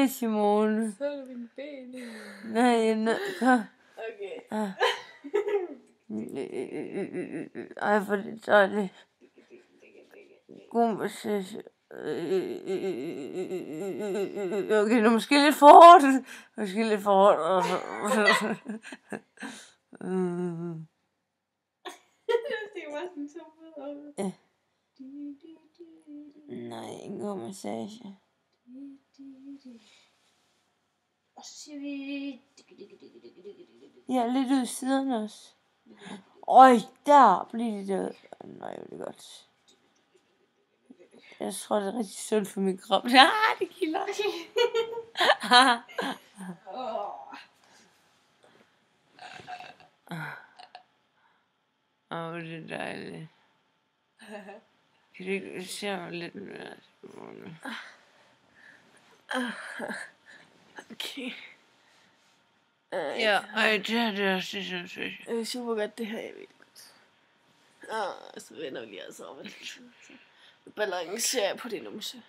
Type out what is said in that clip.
det, Simone. Så er det mine ben. Nej, kom. Okay. Ej, hvor er det dejligt. God massage. Okay, nu måske lidt for hårdt. Måske lidt for hårdt. Det var sådan så fedt. Ja. Nej, en god massage. Og så siger vi... Ja, lidt ud i siden også. Øj, der bliver det der. Nej, det er godt. Jeg tror, det er rigtig sundt for min krop. Ja, det kilder. Åh, det er dejligt. Kan du ikke se mig lidt mere? Okay. Ja, ej, det her det er også det, synes jeg. Det er super godt, det her, jeg ved godt. Så vender vi lige altså over lidt. Balancerer på din numse.